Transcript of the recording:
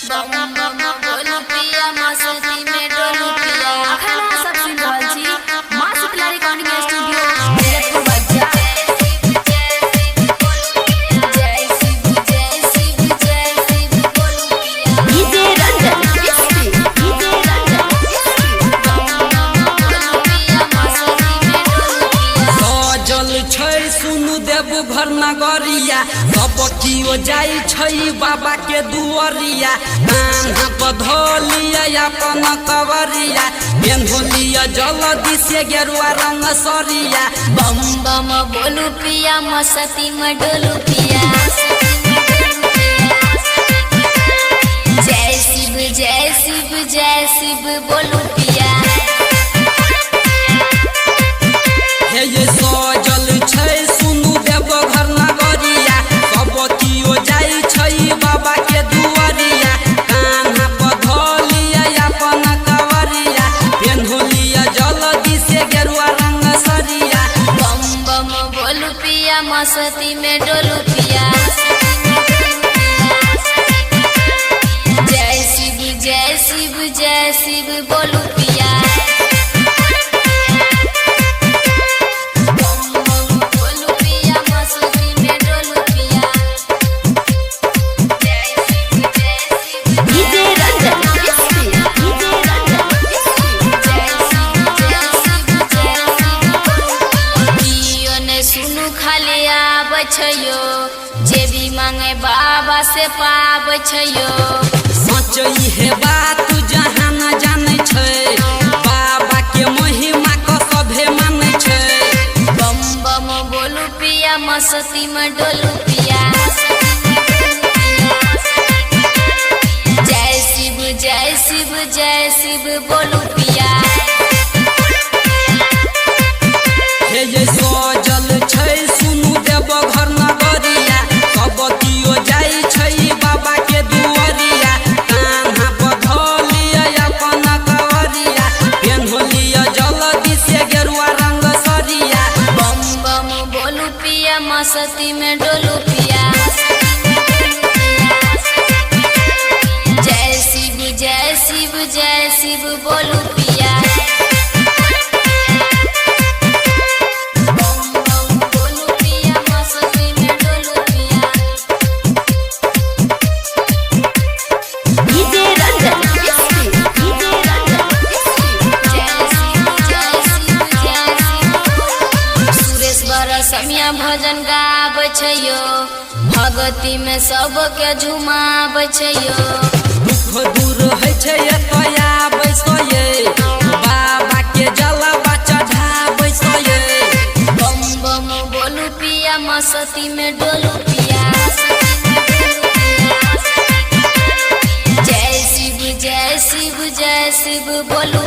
बम बम बोलू पिया मस्ती में डोलू पिया। अखना सब सुन रहल छी मां शीतला रिकॉर्डिंग स्टूडियो जयपुर बज्जा। जय शिव जय शिव जय शिव बोलू पिया। डीजे रंजन किस्ती डीजे रंजन किस्ती। बम बम बोलू पिया मस्ती में डोलू पिया। सजल छै सुनु देव घर नगरिया सब कियो जाई छै बाबा के दुआरिया। कान्हा पधलिया अपन कवरिया बेन्होलिया जल्दी से गेरुआ रंग सरिया। बम बम बोलू पिया मस्ती में डोलू पिया। जय शिव जय शिव जय शिव बोलू पिया। हे ये सजल छै सुनु देव घर नगरिया सब कियो जाई छै बाबा के दुआरिया। कान्हा पधलिया अपन कवरिया बेन्होलिया जल्दी से गेरुआ रंग सरिया। बम बम बोलू पिया मस्ती में डोलू पिया। जय शिव जय शिव जय शिव बोलू पिया। बम बम बोलू पिया मस्ती में डोलू पिया। जय शिव जय शिव डीजे रंजन किस्ती डीजे रंजन किस्ती। जय शिव जय शिव जय शिव बोलू पिया। पियो ने सुनु खाली आबै छयो जे भी मांगे बाबा से पाबै छयो। सच इहे बात जहां न जाने छै बाबा के महिमा क सभे माने छै। बम बम बोलू पिया मस्ती में डोलू पिया। जय शिव जय शिव जय शिव बोलू पिया। हे ये सजल छै सुनु देव घर नगरिया सब कियो जाई छै बाबा के दुआरिया। कान्हा पधलिया अपन कवरिया बेन्होलिया जल्दी से गेरुआ रंग सरिया। बम बम बोलू पिया मस्ती में डोलू पिया। जय शिव जय शिव जय शिव बोलू पिया। बम बम बोलू पिया मस्ती में डोलू पिया। डीजे रंजन किस्ती डीजे रंजन किस्ती। जय शिव जय शिव जय शिव। सुरेश बरसमिया भजन गाबै छयो भगती में सबके झुमाबै छयो। दुख दूर है छै एतय बैसये बाबा के जलवा चढ़ाबै सये। बम बम बोलू पिया मस्ती में डोलू पिया। जय शिव जय शिव जय शिव बोलू